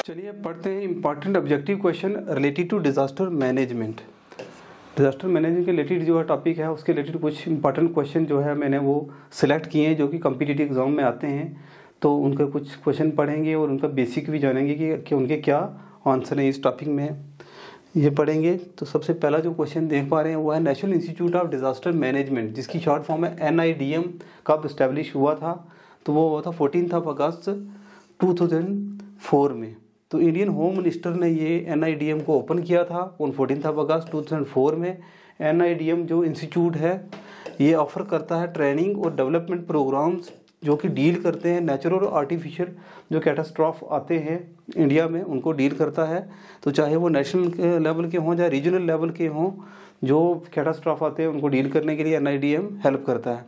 चलिए पढ़ते हैं important objective question related to disaster management. Disaster management के रिलेटेड जो है टॉपिक है, उसके रिलेटेड कुछ इंपॉर्टेंट क्वेश्चन जो है मैंने वो सिलेक्ट किए हैं जो कि कॉम्पिटिटिव एग्जाम में आते हैं। तो उनका कुछ क्वेश्चन पढ़ेंगे और उनका बेसिक भी जानेंगे कि उनके क्या आंसर है। इस टॉपिक में ये पढ़ेंगे। तो सबसे पहला जो क्वेश्चन देख पा रहे हैं वो है national institute of disaster management, जिसकी शॉर्ट फॉर्म है NIDM, कब इस्टेब्लिश हुआ था? तो वो हुआ था 14 अगस्त 2004 में। तो इंडियन होम मिनिस्टर ने ये NIDM को ओपन किया था on 14 अगस्त 2004 में। NIDM जो इंस्टीट्यूट है ये ऑफर करता है ट्रेनिंग और डेवलपमेंट प्रोग्राम्स जो कि डील करते हैं नेचुरल और आर्टिफिशियल जो कैटास्ट्रॉफ आते हैं इंडिया में, उनको डील करता है। तो चाहे वो नेशनल लेवल के हों या रीजनल लेवल के हों, जो कैटास्ट्रॉफ आते हैं उनको डील करने के लिए NIDM हेल्प करता है।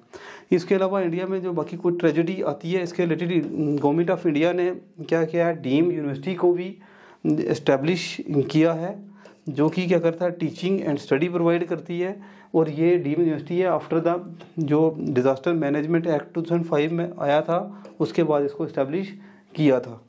इसके अलावा इंडिया में जो बाकी कोई ट्रेजेडी आती है, इसके रिलेटेड गवर्नमेंट ऑफ इंडिया ने क्या किया है, डीम यूनिवर्सिटी को भी इस्टेब्लिश किया है, जो कि क्या करता है, टीचिंग एंड स्टडी प्रोवाइड करती है। और ये डीम यूनिवर्सिटी है आफ्टर द जो डिज़ास्टर मैनेजमेंट एक्ट 2005 में आया था, उसके बाद इसको इस्टेब्लिश किया था।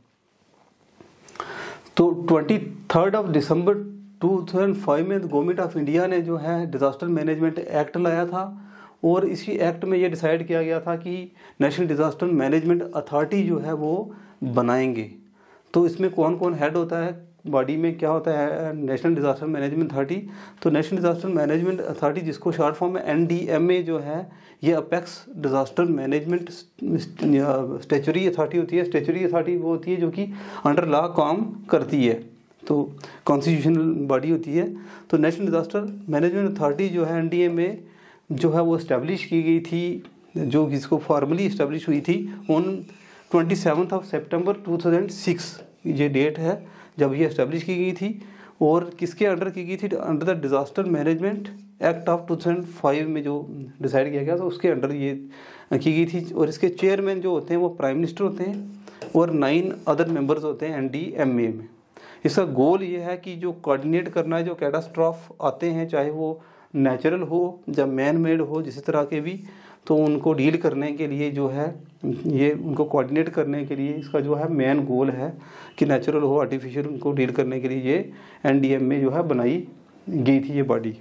तो 23 दिसंबर 2005 में गवर्नमेंट ऑफ इंडिया ने जो है डिज़ास्टर मैनेजमेंट एक्ट लाया था। और इसी एक्ट में ये डिसाइड किया गया था कि नेशनल डिज़ास्टर मैनेजमेंट अथॉरिटी जो है वो बनाएंगे। तो इसमें कौन कौन हेड होता है, बॉडी में क्या होता है नेशनल डिज़ास्टर मैनेजमेंट अथॉरिटी? तो नेशनल डिज़ास्टर मैनेजमेंट अथॉरिटी, जिसको शॉर्ट फॉर्म में NDMA जो है, ये apex disaster management statutory authority होती है। स्टैच्यूटरी अथॉरिटी वो होती है जो कि अंडर लॉ काम करती है, तो कॉन्स्टिट्यूशनल बॉडी होती है। तो नेशनल डिज़ास्टर मैनेजमेंट अथॉरिटी जो है NDMA जो है वो इस्टेब्लिश की गई थी, जो इसको फॉर्मली इस्टेब्लिश हुई थी ऑन 27 सितंबर 2006। ये डेट है जब ये इस्टेब्लिश की गई थी। और किसके अंडर की गई थी? Under the disaster management act of 2005 में जो डिसाइड किया गया था उसके अंडर ये की गई थी। और इसके चेयरमैन जो होते हैं वो प्राइम मिनिस्टर होते हैं और 9 अदर मेंबर्स होते हैं NDMA में। इसका गोल ये है कि जो कोऑर्डिनेट करना है, जो कैटास्ट्रॉफ आते हैं, चाहे वो नेचुरल हो या मैन मेड हो, जिस तरह के भी, तो उनको डील करने के लिए जो है ये उनको कोऑर्डिनेट करने के लिए इसका जो है मेन गोल है कि नेचुरल हो आर्टिफिशियल, उनको डील करने के लिए ये NDMA जो है बनाई गई थी ये बॉडी।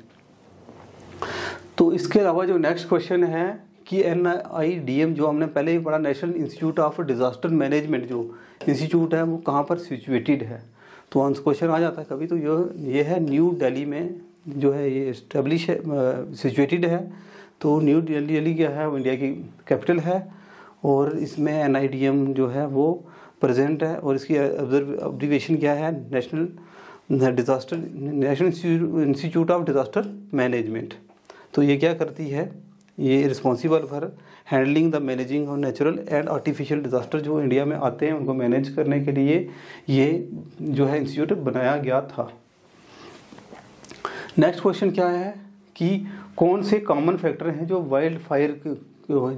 तो इसके अलावा जो नेक्स्ट क्वेश्चन है कि NIDM जो हमने पहले ही पढ़ा, national institute of disaster management जो इंस्टीट्यूट है वो कहाँ पर सिचुएटेड है? तो आंसर क्वेश्चन आ जाता है कभी। तो ये है न्यू दिल्ली में जो है ये इस्टेब्लिश है, सिचुएटेड है। तो न्यू दिल्ली क्या है, वो इंडिया की कैपिटल है। और इसमें NIDM जो है वो प्रेजेंट है। और इसकी अब्रीविएशन क्या है? National institute of disaster management. तो ये क्या करती है, ये responsible for handling the managing of natural and artificial disaster जो इंडिया में आते हैं उनको मैनेज करने के लिए ये जो है इंस्टीट्यूट बनाया गया था। नेक्स्ट क्वेश्चन क्या है कि कौन से कॉमन फैक्टर हैं जो वाइल्ड फायर, जो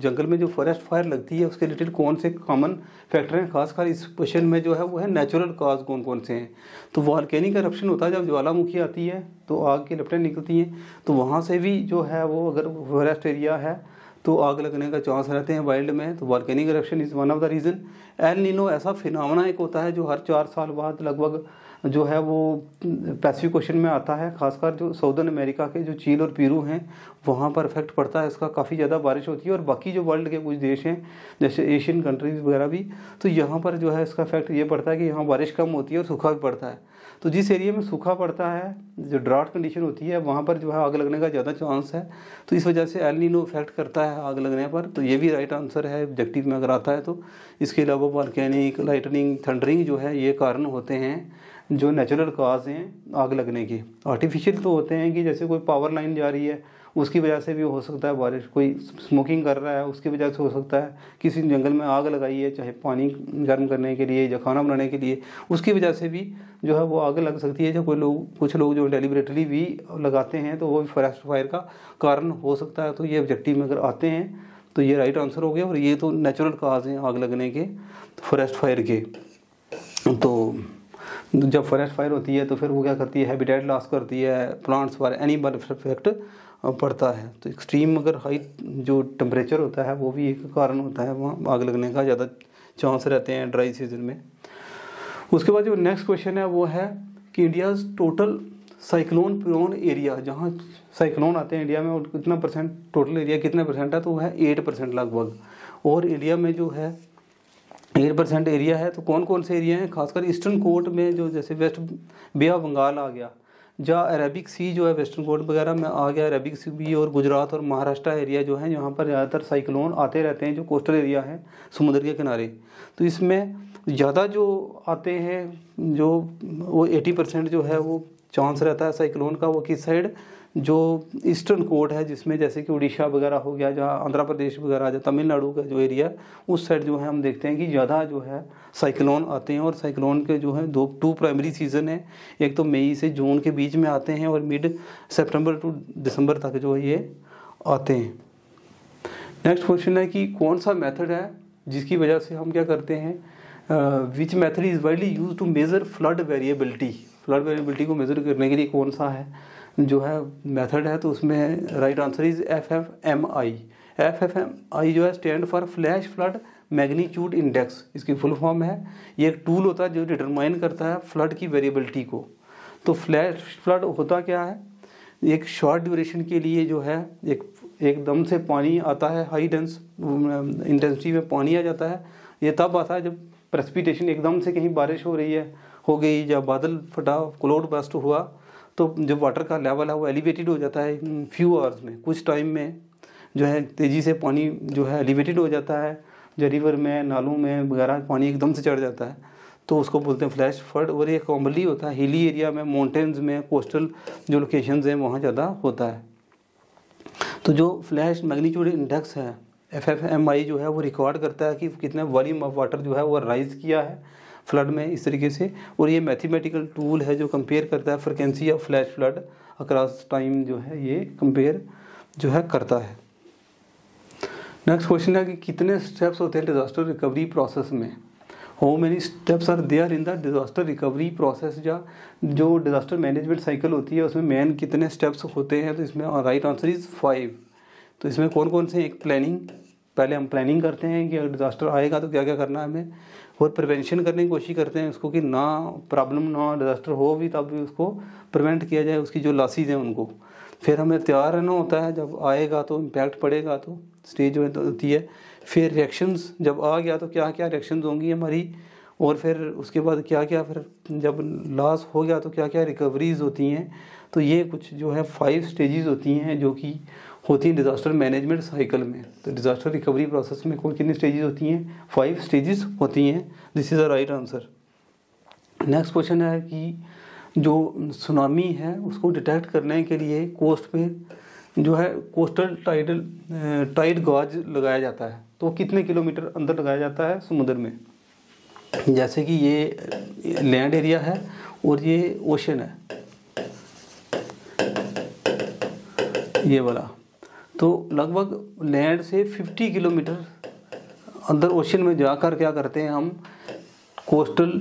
जंगल में जो फॉरेस्ट फायर लगती है उसके रिलेटेड कौन से कॉमन फैक्टर हैं? खासकर इस क्वेश्चन में जो है वो है नेचुरल कॉज कौन कौन से हैं। तो वॉल्केनिक एरप्शन होता है, जब ज्वालामुखी आती है तो आग की लपटें निकलती हैं, तो वहाँ से भी जो है वो अगर फॉरेस्ट एरिया है तो आग लगने का चांस रहते हैं वाइल्ड में। तो volcanic eruption is one of the reason. El Nino ऐसा फिनोमेना एक होता है जो हर 4 साल बाद लगभग जो है वो पैसिफिक ओशन में आता है। खासकर जो साउदर्न अमेरिका के जो चील और पेरू हैं वहाँ पर इफेक्ट पड़ता है इसका, काफ़ी ज़्यादा बारिश होती है। और बाकी जो वर्ल्ड के कुछ देश हैं जैसे एशियन कंट्रीज़ वगैरह भी, तो यहाँ पर जो है इसका इफेक्ट ये पड़ता है कि यहाँ बारिश कम होती है और सूखा भी पड़ता है। तो जिस एरिया में सूखा पड़ता है, जो ड्राउट कंडीशन होती है, वहाँ पर जो है आग लगने का ज़्यादा चांस है। तो इस वजह से एल नीनो इफेक्ट करता है आग लगने पर। तो ये भी राइट आंसर है ऑब्जेक्टिव में अगर आता है तो। इसके अलावा वॉल्केनिक, लाइटनिंग, थंडरिंग जो है ये कारण होते हैं जो नेचुरल काज हैं आग लगने की। आर्टिफिशियल तो होते हैं कि जैसे कोई पावर लाइन जा रही है उसकी वजह से भी हो सकता है बारिश, कोई स्मोकिंग कर रहा है उसकी वजह से हो सकता है, किसी जंगल में आग लगाई है चाहे पानी गर्म करने के लिए या खाना बनाने के लिए, उसकी वजह से भी जो है वो आग लग सकती है। जो कुछ लोग जो डेलिबरेटली भी लगाते हैं तो वो भी फॉरेस्ट फायर का कारण हो सकता है। तो ये ऑब्जेक्टिव में अगर आते हैं तो ये राइट आंसर हो गया। और ये तो नेचुरल काज हैं आग लगने के, फॉरेस्ट फायर के। तो जब फॉरेस्ट फायर होती है तो फिर वो क्या करती है, हैबिटेट लॉस करती है, प्लांट्स पर एनिमल इफेक्ट पड़ता है। तो एक्सट्रीम अगर हाई जो टेम्परेचर होता है वो भी एक कारण होता है वहाँ आग लगने का, ज़्यादा चांस रहते हैं ड्राई सीजन में। उसके बाद जो नेक्स्ट क्वेश्चन है वो है कि India's total cyclone prone area, जहाँ साइक्लोन आते हैं इंडिया में, और कितना परसेंट टोटल एरिया कितने परसेंट है, तो वो है 8% लगभग। और इंडिया में जो है 8% एरिया है, तो कौन कौन से एरिया हैं, खासकर ईस्टर्न कोर्ट में, जो जैसे वेस्ट बे ऑफ बंगाल आ गया, जहाँ अरेबिक सी जो है वेस्टर्न कोर्ट वगैरह में आ गया अरेबिक सी भी, और गुजरात और महाराष्ट्र एरिया जो है यहाँ पर ज़्यादातर साइक्लोन आते रहते हैं, जो कोस्टल एरिया है समुद्र के किनारे। तो इसमें ज़्यादा जो आते हैं, जो वो 80% जो है वो चांस रहता है साइक्लोन का, वो किस साइड, जो ईस्टर्न कोर्ट है, जिसमें जैसे कि उड़ीसा वगैरह हो गया, जहाँ आंध्र प्रदेश वगैरह, जो तमिलनाडु का जो एरिया, उस साइड जो है हम देखते हैं कि ज़्यादा जो है साइक्लोन आते हैं। और साइक्लोन के जो है टू प्राइमरी सीज़न है, एक तो मई से जून के बीच में आते हैं, और मिड सितंबर टू दिसंबर तक जो है ये आते हैं। नेक्स्ट क्वेश्चन है कि कौन सा मेथड है जिसकी वजह से हम क्या करते हैं, which method is widely use to measure flood variability, flood variability को मेज़र करने के लिए कौन सा है जो है मेथड है, तो उसमें right answer is FFMI। FFMI जो है stand for flash flood magnitude index, इसकी फुल फॉर्म है। ये एक टूल होता है जो डिटरमाइन करता है फ्लड की वेरिएबिलिटी को। तो फ्लैश फ्लड होता क्या है, एक शॉर्ट ड्यूरेशन के लिए जो है एकदम से पानी आता है, हाई डेंस इंटेंसिटी में पानी आ जाता है। ये तब आता है जब प्रेसिपिटेशन, एकदम से कहीं बारिश हो गई या बादल फटा, क्लाउड बस्ट हुआ, तो जो वाटर का लेवल है वो एलिवेटेड हो जाता है फ्यू आवर्स में, कुछ टाइम में जो है तेज़ी से पानी जो है एलिवेटेड हो जाता है, जो रिवर में, नालों में वगैरह पानी एकदम से चढ़ जाता है, तो उसको बोलते हैं फ्लैश फ्लड। और ये कॉमनली होता है हिली एरिया में, माउंटेन्स में, कोस्टल जो लोकेशंस हैं वहाँ ज़्यादा होता है। तो जो फ्लैश मैग्नीट्यूड इंडेक्स है FFMI जो है वो रिकॉर्ड करता है कि कितने वॉल्यूम ऑफ वाटर जो है वो राइज किया है फ्लड में, इस तरीके से। और ये मैथमेटिकल टूल है जो कंपेयर करता है frequency of flash flood across time, जो है ये कंपेयर जो है करता है। नेक्स्ट क्वेश्चन है कि कितने स्टेप्स होते हैं डिजास्टर रिकवरी प्रोसेस में, how many steps are there in the disaster recovery process, या जो डिजास्टर मैनेजमेंट साइकिल होती है उसमें मेन कितने स्टेप्स होते हैं, तो इसमें राइट आंसर इज़ 5। तो इसमें कौन कौन से, एक प्लानिंग, पहले हम प्लानिंग करते हैं कि अगर डिजास्टर आएगा तो क्या क्या करना है हमें, और प्रिवेंशन करने की कोशिश करते हैं उसको कि ना प्रॉब्लम ना डिजास्टर हो भी, तब भी उसको प्रिवेंट किया जाए, उसकी जो लॉसेज हैं उनको। फिर हमें तैयार रहना होता है, जब आएगा तो इम्पैक्ट पड़ेगा तो स्टेज जो होती है। फिर रिएक्शंस, जब आ गया तो क्या क्या रिएक्शंस होंगी हमारी, और फिर उसके बाद क्या क्या, फिर जब लॉस हो गया तो क्या क्या रिकवरीज होती हैं। तो ये कुछ जो है 5 स्टेजेस होती हैं जो कि होती हैं डिज़ास्टर मैनेजमेंट साइकिल में। तो डिज़ास्टर रिकवरी प्रोसेस में कौन कितनी स्टेजेस होती हैं, 5 स्टेजेस होती हैं। This is the right answer. Next question है कि जो सुनामी है उसको डिटेक्ट करने के लिए कोस्ट पे जो है कोस्टल टाइड गॉज लगाया जाता है, तो कितने किलोमीटर अंदर लगाया जाता है समुद्र में। जैसे कि ये लैंड एरिया है और ये ओशन है, ये वाला, तो लगभग लैंड से 50 किलोमीटर अंदर ओशन में जाकर क्या करते हैं हम, कोस्टल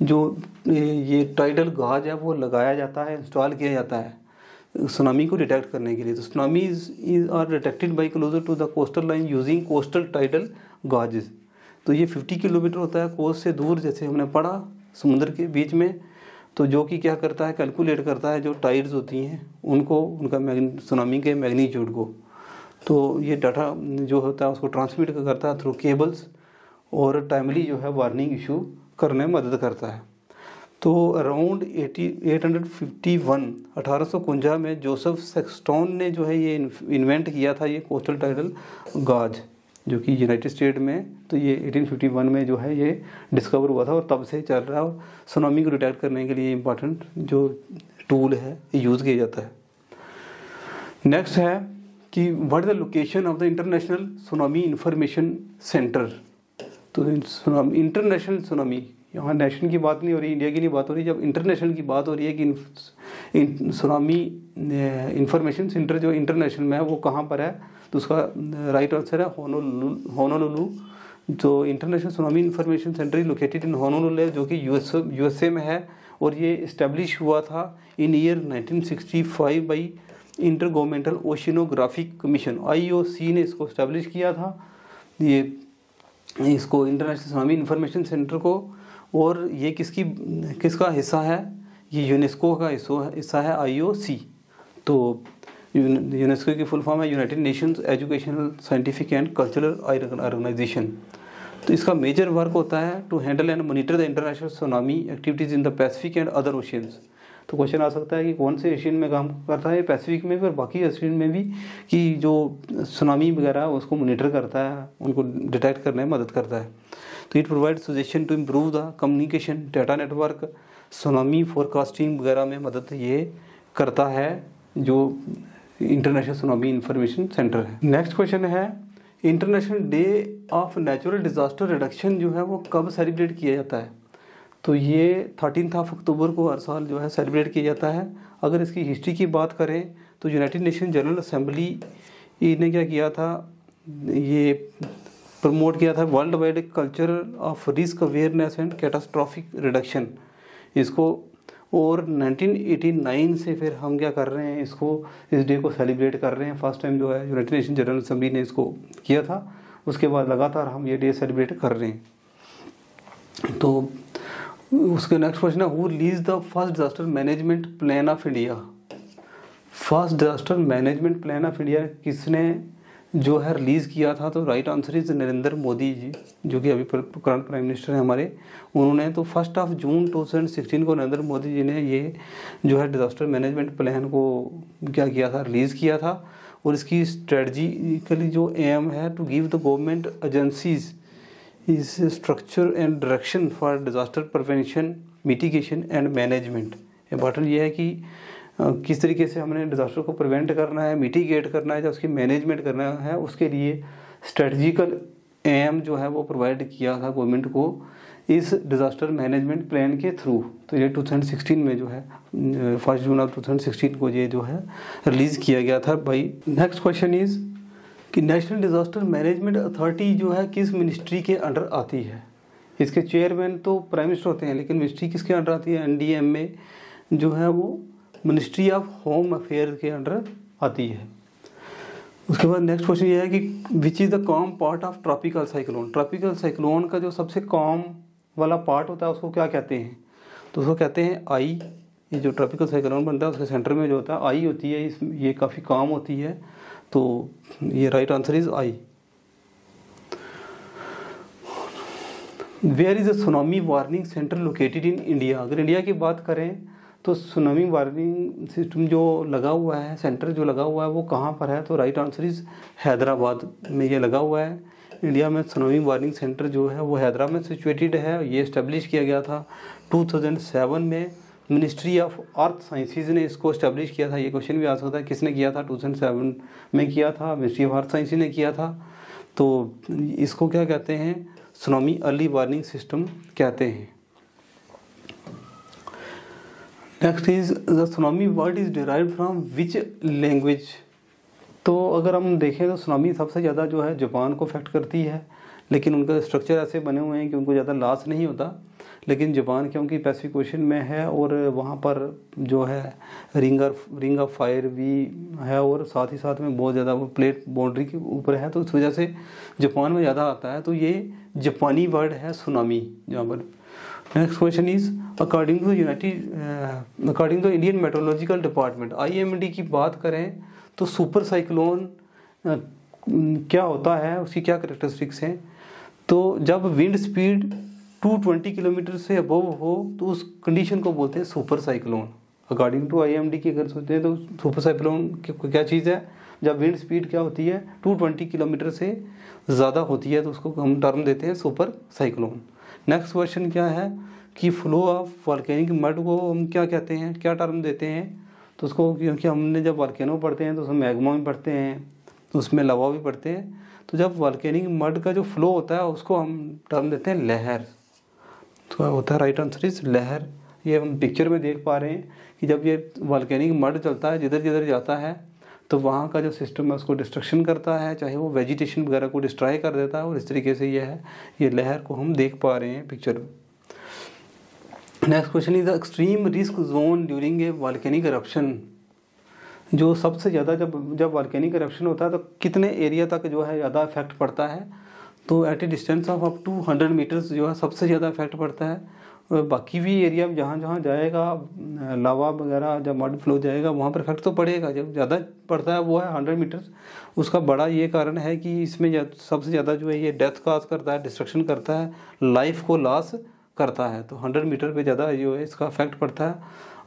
जो ये टाइडल गॉज है वो लगाया जाता है, इंस्टॉल किया जाता है सुनामी को डिटेक्ट करने के लिए। तो tsunamis are detected by closer to the coastal line using coastal tidal gauges. तो ये 50 किलोमीटर होता है कोस्ट से दूर, जैसे हमने पढ़ा समुद्र के बीच में। तो जो कि क्या करता है, कैलकुलेट करता है जो टाइड्स होती हैं उनको, उनका सुनामी के मैग्नीट्यूड को। तो ये डाटा जो होता है उसको ट्रांसमिट करता है थ्रू केबल्स, और टाइमली जो है वार्निंग इशू करने में मदद करता है। तो अराउंड 1851 में जोसेफ सेक्सटॉन ने जो है ये इन्वेंट किया था, ये कोस्टल टाइडल गॉज, जो कि यूनाइटेड स्टेट में। तो ये 1851 में जो है ये डिस्कवर हुआ था, और तब से चल रहा है। और सुनामी को डिटेक्ट करने के लिए इम्पॉर्टेंट जो टूल है यूज़ किया जाता है। नेक्स्ट है कि what the location of the international Tsunami Information centre. तो इंटरनेशनल सुनामी, यहाँ नेशन की बात नहीं हो रही, इंडिया की नहीं बात हो रही, जब इंटरनेशनल की बात हो रही है कि सुनामी इंफॉर्मेशन सेंटर जो इंटरनेशनल में है वो कहाँ पर है, तो उसका राइट आंसर है होनोलुलु। जो International Tsunami Information centre is located in Honolulu, जो कि यूएसए में है, और ये इस्टेब्लिश हुआ था in year 1965 by inter governmental oceanographic commission, IOC ने इसको इस्टेब्लिश किया था, ये इसको इंटरनेशनल सुनामी इंफॉर्मेशन सेंटर को। और ये किसका हिस्सा है, ये यूनेस्को का हिस्सा है IOC। तो यूनेस्को की फुल फॉर्म है United Nations Educational Scientific and Cultural Organization. तो इसका मेजर वर्क होता है to handle and monitor the international tsunami activities in the Pacific and other oceans. तो क्वेश्चन आ सकता है कि कौन से एशियन में काम करता है, पैसिफिक में भी और बाकी एशियन में भी, कि जो सुनामी वगैरह है उसको मॉनिटर करता है, उनको डिटेक्ट करने में मदद करता है। तो it provide suggestion to improve the communication data network, tsunami forecasting वगैरह में मदद ये करता है जो इंटरनेशनल सुनामी इंफॉर्मेशन सेंटर है। नेक्स्ट क्वेश्चन है International Day of Natural Disaster Reduction जो है वो कब सेलिब्रेट किया जाता है। तो ये 13 अक्टूबर को हर साल जो है सेलिब्रेट किया जाता है। अगर इसकी हिस्ट्री की बात करें तो यूनाइटेड नेशन जनरल असेंबली ने क्या किया था, ये प्रमोट किया था world wide culture of risk awareness and catastrophic reduction इसको, और 1989 से फिर हम क्या कर रहे हैं, इस डे को सेलिब्रेट कर रहे हैं। फर्स्ट टाइम जो है यूनाइटेड नेशन जनरल असेंबली ने इसको किया था, उसके बाद लगातार हम ये डे सेलिब्रेट कर रहे हैं। तो उसके नेक्स्ट क्वेश्चन है who release the first disaster management plan of India. First disaster management plan of India किसने जो है रिलीज़ किया था। तो right answer is Narendra Modi ji, जो कि अभी करंट प्राइम मिनिस्टर हैं हमारे, उन्होंने तो 1 जून 2016 को नरेंद्र मोदी जी ने ये जो है डिजास्टर मैनेजमेंट प्लान को क्या किया था, रिलीज़ किया था। और इसकी स्ट्रेटजिकली जो एम है to give the government agencies is structure and direction for disaster prevention mitigation and management. Important ये है कि किस तरीके से हमने डिज़ास्टर को प्रिवेंट करना है, मिटिगेट करना है, या उसकी मैनेजमेंट करना है, उसके लिए स्ट्रेटजिकल एम जो है वो प्रोवाइड किया था गवर्नमेंट को इस डिज़ास्टर मैनेजमेंट प्लान के थ्रू। तो ये 2016 में जो है 1 जून 2016 को ये जो है रिलीज़ किया गया था भाई। नेक्स्ट क्वेश्चन इज़ कि नेशनल डिज़ास्टर मैनेजमेंट अथॉरिटी जो है किस मिनिस्ट्री के अंडर आती है। इसके चेयरमैन तो प्राइम मिनिस्टर होते हैं, लेकिन मिनिस्ट्री किसके अंडर आती है, NDMA जो है वो मिनिस्ट्री ऑफ होम अफेयर के अंडर आती है। उसके बाद नेक्स्ट क्वेश्चन ये है कि which is the com part of tropical cyclone. Tropical cyclone का जो सबसे कॉम वाला पार्ट होता है उसको क्या कहते हैं, तो उसको कहते हैं आई। ये जो ट्रॉपिकल साइक्लोन बनता है उसके सेंटर में जो होता है आई होती है, ये काफ़ी कॉम होती है। तो ये right answer is I. Where is a tsunami warning centre located in India. अगर इंडिया की बात करें तो सुनामी वार्निंग सिस्टम जो लगा हुआ है, सेंटर जो लगा हुआ है वो कहाँ पर है, तो राइट आंसर इज हैदराबाद में ये लगा हुआ है। इंडिया में सुनामी वार्निंग सेंटर जो है वो हैदराबाद में सिचुएटेड है। ये इस्टेब्लिश किया गया था 2007 में। मिनिस्ट्री ऑफ अर्थ साइंसेज ने इसको इस्टेब्लिश किया था। ये क्वेश्चन भी आ सकता है किसने किया था, 2007 में किया था, मिनिस्ट्री ऑफ अर्थ साइंसेज ने किया था। तो इसको क्या कहते हैं, सुनामी अर्ली वार्निंग सिस्टम कहते हैं। Next is the tsunami word is derived from which language. तो अगर हम देखें तो सुनामी सबसे ज़्यादा जो है जापान को अफेक्ट करती है, लेकिन उनका स्ट्रक्चर ऐसे बने हुए हैं कि उनको ज़्यादा लॉस नहीं होता। लेकिन जापान क्योंकि पैसिफिक ओशन में है और वहाँ पर जो है रिंग ऑफ फायर भी है और साथ ही साथ में बहुत ज़्यादा वो प्लेट बाउंड्री के ऊपर है, तो उस वजह से जापान में ज़्यादा आता है। तो ये जापानी वर्ड है सुनामी जहाँ पर। Next question is according to Indian meteorological department, IMD की बात करें तो सुपर साइक्लोन क्या होता है, उसकी क्या करैक्टरिस्टिक्स हैं। तो जब विंड स्पीड 220 किलोमीटर से अबव हो तो उस कंडीशन को बोलते हैं super cyclone. According to IMD की अगर सोचते हैं तो सुपर साइक्लोन क्या चीज़ है, जब विंड स्पीड क्या होती है 220 किलोमीटर से ज़्यादा होती है तो उसको हम टर्म देते हैं सुपर साइक्लोन। नेक्स्ट क्वेश्चन क्या है कि फ्लो ऑफ वॉल्केनिक मड को हम क्या कहते हैं, क्या टर्म देते हैं, तो उसको क्योंकि हमने जब वॉल्केनो पढ़ते हैं तो उसमें मैग्मा भी पढ़ते हैं, तो उसमें लावा भी पढ़ते हैं। तो जब वॉल्केनिक मड का जो फ्लो होता है उसको हम टर्म देते हैं लहर। तो होता है राइट आंसर इज लहर। ये हम पिक्चर में देख पा रहे हैं कि जब ये वॉल्केनिक मड चलता है जिधर जिधर जाता है तो वहाँ का जो सिस्टम है उसको डिस्ट्रक्शन करता है, चाहे वो वेजिटेशन वगैरह को डिस्ट्रॉय कर देता है, और इस तरीके से ये लहर को हम देख पा रहे हैं पिक्चर में। Next question is the extreme risk zone during a volcanic eruption. जो सबसे ज़्यादा जब वॉल्केनिक इरप्शन होता है तो कितने एरिया तक जो है ज़्यादा इफेक्ट पड़ता है, तो at a distance of up to 100 metres जो है सबसे ज़्यादा इफेक्ट पड़ता है। और बाकी भी एरिया में जहाँ जहाँ जाएगा लावा वगैरह, जब मड फ्लो जाएगा वहाँ पर इफेक्ट तो पड़ेगा। जब ज़्यादा पड़ता है वो है 100 मीटर्स। उसका बड़ा ये कारण है कि इसमें सबसे ज़्यादा जो है ये डेथ काज करता है, डिस्ट्रक्शन करता है, लाइफ को लॉस करता है। तो 100 मीटर पे ज़्यादा जो है इसका इफेक्ट पड़ता है।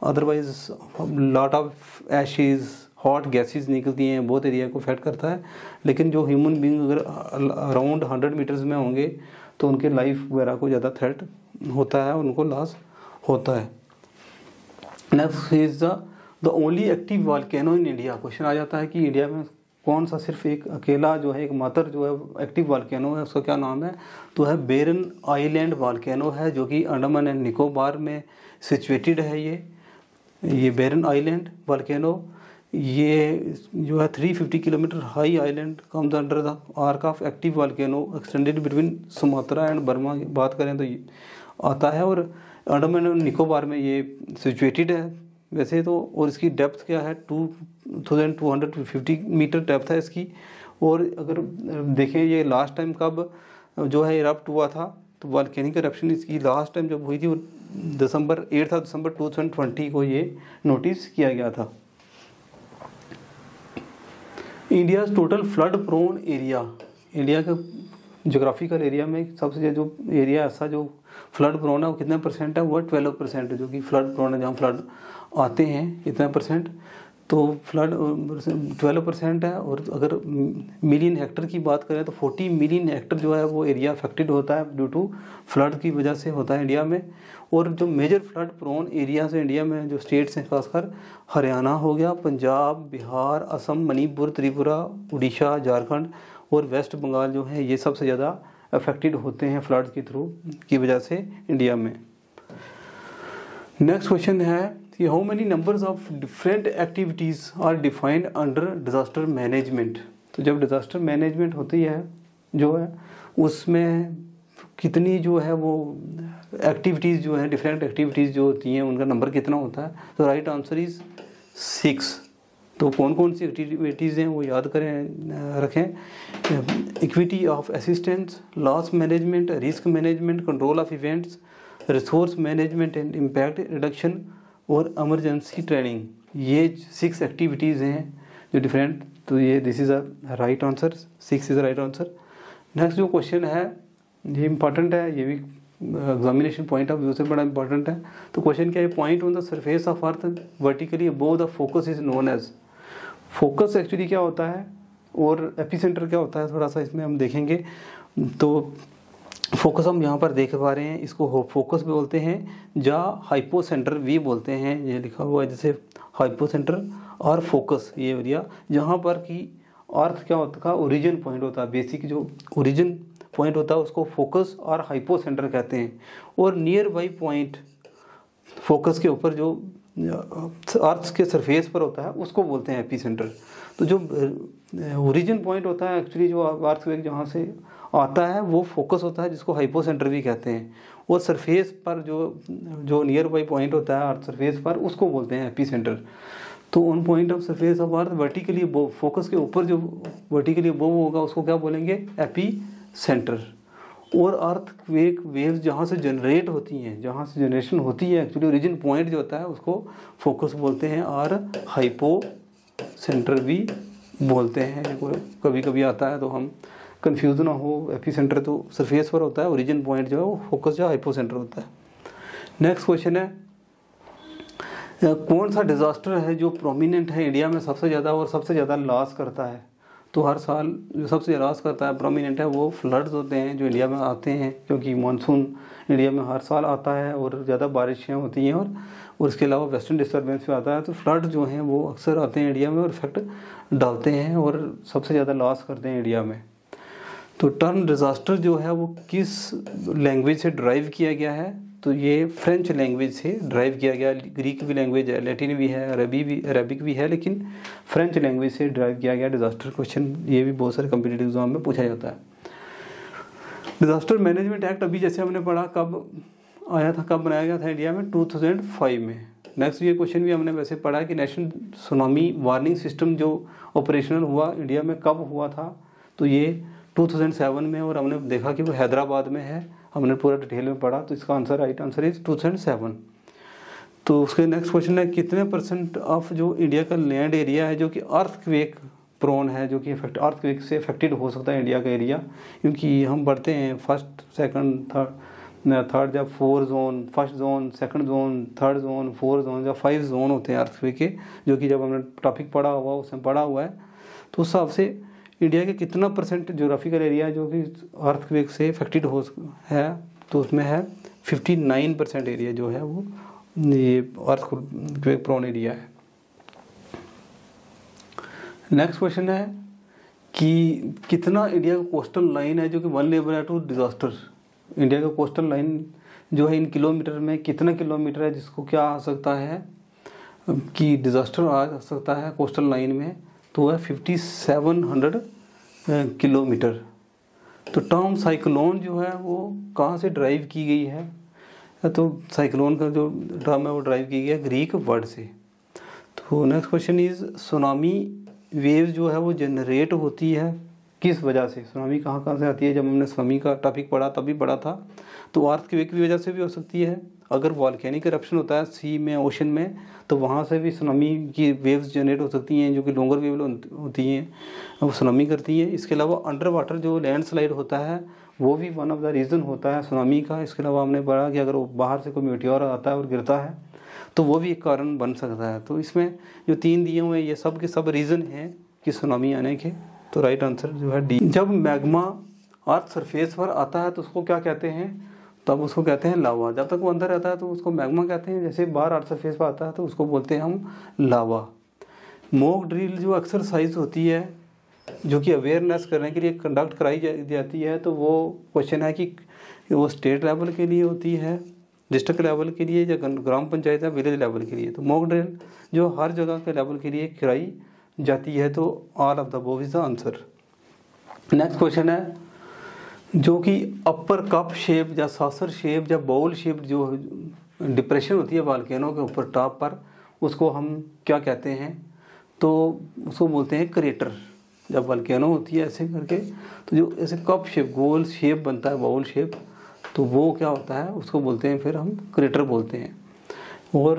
Otherwise lot of ashes, hot gases निकलती हैं, बहुत एरिया को इफेक्ट करता है। लेकिन जो ह्यूमन बींग अगर अराउंड 100 मीटर्स में होंगे तो उनके लाइफ वगैरह को ज़्यादा थ्रेट होता है, उनको लॉस होता है। Next is the only active volcano in India. Question आ जाता है कि इंडिया में कौन सा सिर्फ एक अकेला जो है एक मात्र जो है एक्टिव वॉल्केनो है, उसका क्या नाम है? तो है बेरन आइलैंड वॉल्केनो है, जो कि अंडमान एंड निकोबार में सिचुएटेड है। ये बेरन आइलैंड वॉल्केनो ये जो है 350 kilometre high island comes under the arc of active volcano extended between Sumatra and Burma की बात करें तो ये आता है, और अंडमान एंड निकोबार में ये सिचुएटेड है वैसे तो। और इसकी डेप्थ क्या है? 2250 मीटर डेप्थ है इसकी। और अगर देखें ये लास्ट टाइम कब जो है इरप्ट हुआ था, तो वॉल्केनिक इरप्शन इसकी लास्ट टाइम जब हुई थी वो 8 दिसंबर 2020 को ये नोटिस किया गया था। India total flood prone area, India के जोग्राफिकल एरिया में सबसे ज़्यादा जो एरिया ऐसा जो फ्लड प्रोन है वो कितना परसेंट है? वो 12% है, जो कि फ्लड प्रोन है, जहाँ फ्लड आते हैं कितना परसेंट? तो फ्लड 12% है। और अगर मिलियन हेक्टर की बात करें तो 40 मिलियन हेक्टर जो है वो एरिया अफेक्टेड होता है ड्यू टू फ्लड की वजह से होता है इंडिया में। और जो मेजर फ्लड प्रोन एरियाज है इंडिया में, जो स्टेट्स हैं खासकर हरियाणा हो गया, पंजाब, बिहार, असम, मणिपुर, त्रिपुरा, उड़ीसा, झारखंड और वेस्ट बंगाल जो है ये सबसे ज़्यादा अफेक्टेड होते हैं फ्लड के थ्रू की वजह से इंडिया में। नेक्स्ट क्वेश्चन है कि how many numbers of different activities are defined under disaster management. तो जब डिज़ास्टर मैनेजमेंट होती है जो है उसमें कितनी जो है वो एक्टिविटीज़ जो है डिफरेंट एक्टिविटीज़ जो होती हैं उनका नंबर कितना होता है? तो राइट आंसर इज़ 6। तो कौन कौन सी एक्टिविटीज़ हैं वो याद करें रखें। Equity of assistance, loss management, risk management, control of events, resource management and impact reduction और इमरजेंसी ट्रेनिंग। ये 6 एक्टिविटीज़ हैं जो डिफरेंट। तो ये this is a right answer, 6 is a right answer. Next जो क्वेश्चन है ये इंपॉर्टेंट है, ये भी एग्जामिनेशन पॉइंट ऑफ व्यू से बड़ा इंपॉर्टेंट है। तो क्वेश्चन क्या है? Point on the surface of earth vertically above the focus is known as. Focus actually क्या होता है और एपिसेंटर क्या होता है, थोड़ा सा इसमें हम देखेंगे। तो फोकस हम यहाँ पर देख पा रहे हैं, इसको फोकस भी बोलते हैं या हाइपोसेंटर भी बोलते हैं। ये लिखा हुआ है जैसे हाइपोसेंटर और फोकस, ये एरिया जहाँ पर कि अर्थ क्या होता है ओरिजिन पॉइंट होता है, बेसिक जो ओरिजिन पॉइंट होता है उसको फोकस और हाइपोसेंटर कहते हैं। और नियर बाई पॉइंट फोकस के ऊपर जो अर्थ के सरफेस पर होता है उसको बोलते हैं एपिसेंटर। तो जो ओरिजिन पॉइंट होता है एक्चुअली जो अर्थक्वेक जहाँ से आता है वो फोकस होता है, जिसको हाइपोसेंटर भी कहते हैं। और सरफेस पर जो नियर बाई पॉइंट होता है अर्थ सरफेस पर उसको बोलते हैं एपिसेंटर। तो on point of surface of earth vertically above, focus के ऊपर जो वर्टिकली अबव होगा उसको क्या बोलेंगे? एपिसेंटर। और अर्थक्वेक वेव्स जहाँ से जनरेट होती हैं, जहाँ से जनरेशन होती है एक्चुअली ओरिजिन पॉइंट जो होता है उसको फोकस बोलते हैं और हाइपोसेंटर भी बोलते हैं। कभी कभी आता है तो हम कंफ्यूज ना हो, एपिसेंटर तो सरफेस पर होता है, ओरिजिन पॉइंट जो है वो फोकस या हाइपोसेंटर होता है। नेक्स्ट क्वेश्चन है कौन सा डिज़ास्टर है जो प्रोमिनेंट है इंडिया में सबसे ज़्यादा और सबसे ज़्यादा लॉस करता है? तो हर साल जो सबसे ज़्यादा लॉस करता है प्रोमिनेंट है वो फ्लड्स होते हैं जो इंडिया में आते हैं, क्योंकि मानसून इंडिया में हर साल आता है और ज़्यादा बारिशें होती हैं और इसके अलावा वेस्टर्न डिस्टर्बेंस भी आता है। तो फ्लड जो हैं वो अक्सर आते हैं इंडिया में और इफेक्ट डालते हैं और सबसे ज़्यादा लॉस करते हैं इंडिया में। तो टर्म डिज़ास्टर जो है वो किस लैंग्वेज से ड्राइव किया गया है? तो ये फ्रेंच लैंग्वेज से ड्राइव किया गया। ग्रीक भी लैंग्वेज है, लैटिन भी है, अरबिक भी है, लेकिन फ्रेंच लैंग्वेज से ड्राइव किया गया डिज़ास्टर। क्वेश्चन ये भी बहुत सारे कॉम्पिटिटिव एग्जाम में पूछा जाता है। डिज़ास्टर मैनेजमेंट एक्ट अभी जैसे हमने पढ़ा कब आया था, कब बनाया गया था इंडिया में? 2005 में। नेक्स्ट ये क्वेश्चन भी हमने वैसे पढ़ा कि नेशनल सुनामी वार्निंग सिस्टम जो ऑपरेशनल हुआ इंडिया में कब हुआ था? तो ये 2007 में, और हमने देखा कि वो हैदराबाद में है, हमने पूरा डिटेल में पढ़ा, तो इसका आंसर राइट आंसर इज 2007। तो उसके नेक्स्ट क्वेश्चन है कितने % ऑफ जो इंडिया का लैंड एरिया है जो कि अर्थक्वेक प्रोन है, जो कि अर्थक्वेक से अफेक्टेड हो सकता है इंडिया का एरिया, क्योंकि हम बढ़ते हैं फर्स्ट सेकंड थर्ड जब 4 zone, first zone, second zone, third zone, 4 zone, जब 5 जोन होते हैं अर्थक्वेक के, जो कि जब हमने टॉपिक पढ़ा हुआ उसमें पढ़ा हुआ है, तो उस हिसाब से इंडिया के कितना % जोग्राफिकल एरिया जो कि अर्थक्वेक से अफेक्टेड हो है, तो उसमें है 59% एरिया जो है वो ये अर्थक्वेक प्रोन एरिया है। नेक्स्ट क्वेश्चन है कि कितना इंडिया का कोस्टल लाइन है जो कि वल्नरेबल टू डिजास्टर। इंडिया का कोस्टल लाइन जो है इन किलोमीटर में कितना किलोमीटर है जिसको क्या आ सकता है कि डिजास्टर आ सकता है कोस्टल लाइन में, तो है 5700 किलोमीटर। तो टर्म साइक्लोन जो है वो कहाँ से ड्राइव की गई है, तो साइक्लोन का जो टर्म है वो ड्राइव की गई है ग्रीक वर्ड से। तो next question is tsunami wave जो है वो जनरेट होती है किस वजह से, सुनामी कहाँ कहाँ से आती है, जब हमने सुनामी का टॉपिक पढ़ा तभी पढ़ा था। तो अर्थक्वेक की वजह से भी हो सकती है, अगर वॉल्केनिक इरप्शन होता है सी में, ओशन में, तो वहाँ से भी सुनामी की वेव्स जनरेट हो सकती हैं जो कि लॉन्गर वेव होती हैं, वो सुनामी करती हैं। इसके अलावा अंडर वाटर जो लैंडस्लाइड होता है वो भी वन ऑफ द रीज़न होता है सुनामी का। इसके अलावा हमने पढ़ा कि अगर वो बाहर से कोई मेटियोर आता है और गिरता है तो वो भी एक कारण बन सकता है। तो इसमें जो 3 दिए हुए हैं ये सब के सब रीज़न हैं कि सुनामी आने के। तो राइट आंसर जो है डी। जब मैग्मा अर्थ सरफेस पर आता है तो उसको क्या कहते हैं, तब उसको कहते हैं लावा। जब तक वो अंदर रहता है तो उसको मैग्मा कहते हैं, जैसे बाहर अर्थ सरफेस पर आता है तो उसको बोलते हैं हम लावा। मॉक ड्रिल जो एक्सरसाइज होती है जो कि अवेयरनेस करने के लिए कंडक्ट कराई जाती है, तो वो क्वेश्चन है कि वो स्टेट लेवल के लिए होती है, डिस्ट्रिक्ट लेवल के लिए, या ग्राम पंचायत या विलेज लेवल के लिए। तो मॉक ड्रिल जो हर जगह के लेवल के लिए कराई जाती है, तो all of the above is the answer. Next question है जो कि अपर कप शेप या सॉसर शेप या बाउल शेप जो डिप्रेशन होती है वॉल्केनो के ऊपर टॉप पर, उसको हम क्या कहते हैं, तो उसको बोलते हैं क्रेटर। जब वॉल्केनो होती है ऐसे करके, तो जो ऐसे कप शेप गोल शेप बनता है बाउल शेप, तो वो क्या होता है उसको बोलते हैं फिर हम क्रेटर बोलते हैं। और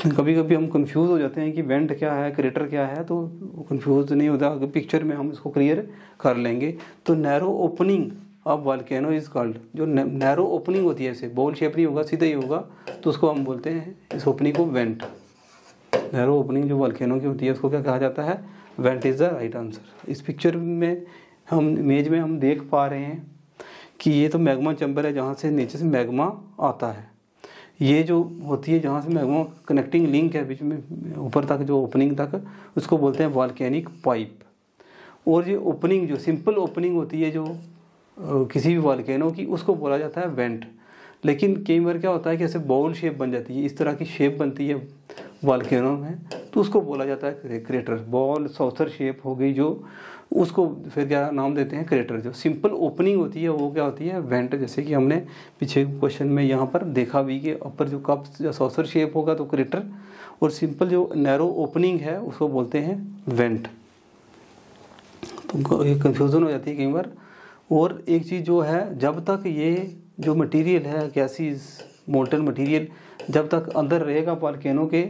कभी कभी हम कंफ्यूज हो जाते हैं कि वेंट क्या है क्रेटर क्या है, तो कंफ्यूज नहीं होता, अगर पिक्चर में हम इसको क्लियर कर लेंगे। तो narrow opening of volcano is called, जो नैरो ओपनिंग होती है ऐसे बॉल शेप नहीं होगा सीधा ही होगा, तो उसको हम बोलते हैं इस ओपनिंग को वेंट। नैरो ओपनिंग जो वॉल्केनो की होती है उसको क्या कहा जाता है, went is the right answer. इस पिक्चर में हम इमेज में हम देख पा रहे हैं कि ये तो मैग्मा चैम्बर है जहाँ से नीचे से मैग्मा आता है। ये जो होती है जहाँ से मैग्मा कनेक्टिंग लिंक है बीच में ऊपर तक जो ओपनिंग तक, उसको बोलते हैं वॉल्केनिक पाइप। और ये ओपनिंग जो सिंपल ओपनिंग होती है जो किसी भी वॉल्केनो की, उसको बोला जाता है वेंट। लेकिन कई बार क्या होता है कि ऐसे बाउल शेप बन जाती है, इस तरह की शेप बनती है वॉल्केनो में, तो उसको बोला जाता है क्रेटर। बॉल सॉसर शेप हो गई जो, उसको फिर क्या नाम देते हैं क्रेटर। जो सिंपल ओपनिंग होती है वो क्या होती है वेंट। जैसे कि हमने पीछे क्वेश्चन में यहाँ पर देखा भी कि ऊपर जो कप या सॉसर शेप होगा तो क्रेटर, और सिंपल जो नैरो ओपनिंग है उसको बोलते हैं वेंट। तो ये कन्फ्यूज़न हो जाती है कई बार। और एक चीज़ जो है, जब तक ये जो मटेरियल है गैसीज मोल्टन मटेरियल जब तक अंदर रहेगा वॉल्केनो के,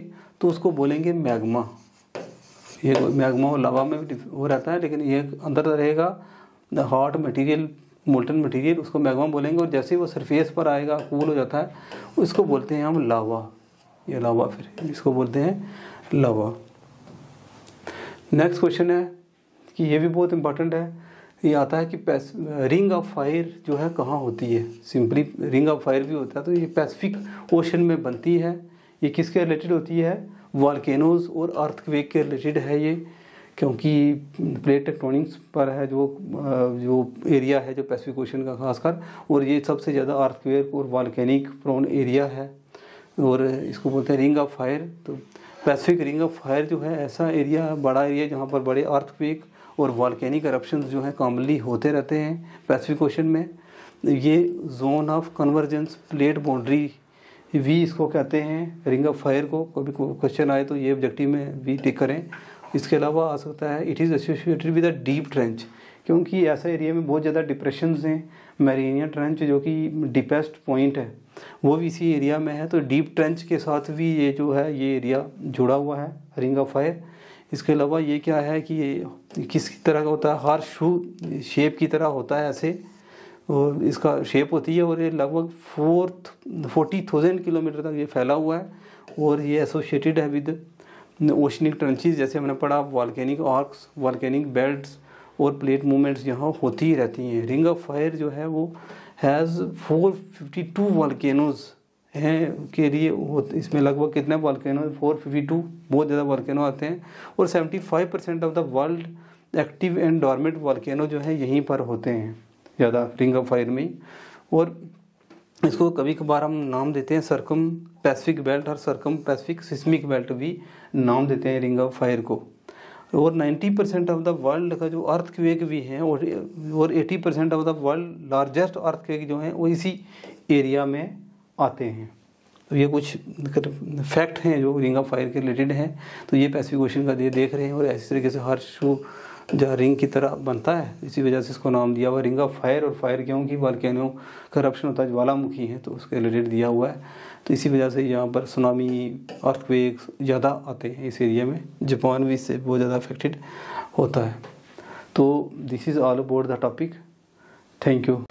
तो उसको बोलेंगे मैग्मा। ये मैग्मा और लावा में भी वो रहता है, लेकिन ये अंदर रहेगा the hot material molten material, उसको मैग्मा बोलेंगे। और जैसे ही वो सरफेस पर आएगा कूल हो जाता है, उसको बोलते हैं हम लावा। ये लावा फिर इसको बोलते हैं लावा। नेक्स्ट क्वेश्चन है कि ये भी बहुत इंपॉर्टेंट है, ये आता है कि रिंग ऑफ फायर जो है कहाँ होती है। सिंपली रिंग ऑफ फायर भी होता है, तो ये पैसिफिक ओशन में बनती है। ये किसके रिलेटेड होती है, वॉल्केनोज और अर्थक्वेक के रिलेटेड है ये, क्योंकि प्लेट टेक्टोनिक्स पर है जो एरिया है जो पैसिफिक ओशन का खासकर, और ये सबसे ज़्यादा अर्थक्वेक और वॉल्केनिक प्रोन एरिया है, और इसको बोलते हैं रिंग ऑफ फायर। तो पैसिफिक रिंग ऑफ फायर जो है ऐसा एरिया, बड़ा एरिया जहाँ पर बड़े अर्थक्वेक और वॉल्केनिक एरप्शंस जो हैं कॉमनली होते रहते हैं पैसिफिक ओशन में। ये zone of convergence plate boundary भी इसको कहते हैं रिंग ऑफ फायर को। कभी क्वेश्चन आए तो ये ऑब्जेक्टिव में भी टिक करें। इसके अलावा आ सकता है it is associated with a deep trench, क्योंकि ऐसा एरिया में बहुत ज़्यादा डिप्रेशंस हैं। मैरिनिया ट्रेंच जो कि डीपेस्ट पॉइंट है वो भी इसी एरिया में है, तो डीप ट्रेंच के साथ भी ये जो है ये एरिया जुड़ा हुआ है रिंग ऑफ फायर। इसके अलावा ये क्या है कि ये किस तरह का होता है, हार्स शू शेप की तरह होता है ऐसे, और इसका शेप होती है, और ये लगभग 40,000 किलोमीटर तक ये फैला हुआ है, और ये एसोसिएटेड है विद ओशनिक ट्रेंचेस, जैसे हमने पढ़ा वॉल्केनिक आर्क्स, वॉल्केनिक बेल्ट्स और प्लेट मूवमेंट्स यहाँ होती ही रहती हैं। रिंग ऑफ फायर जो है वो हैज़ 452 वॉल्केनोज हैं के लिए, इसमें लगभग कितने वॉल्केनो, 452, बहुत ज़्यादा वॉल्केनो आते हैं, और 75% of the world active and dormant volcano जो है यहीं पर होते हैं ज़्यादा रिंग ऑफ फायर में। और इसको कभी कभार हम नाम देते हैं सर्कम पैसिफिक बेल्ट और सर्कम पैसिफिक सिस्मिक बेल्ट भी नाम देते हैं रिंग ऑफ फायर को। और 90% ऑफ द वर्ल्ड का जो अर्थक्वेक भी हैं और 80% of the world largest earthquake जो हैं वो इसी एरिया में आते हैं। तो ये कुछ फैक्ट हैं जो रिंग ऑफ फायर के रिलेटेड हैं। तो ये पैसिफिक ओशन का ये देख रहे हैं, और इसी तरीके से हर शू जहाँ रिंग की तरह बनता है, इसी वजह से इसको नाम दिया हुआ रिंग ऑफ फायर। और फायर क्योंकि वॉल्केनो का eruption होता है, ज्वालामुखी है, तो उसके रिलेटेड दिया हुआ है। तो इसी वजह से यहाँ पर सुनामी अर्थक्वेक्स ज़्यादा आते हैं इस एरिया में। जापान भी इससे बहुत ज़्यादा अफेक्टेड होता है। तो this is all about the topic. Thank you.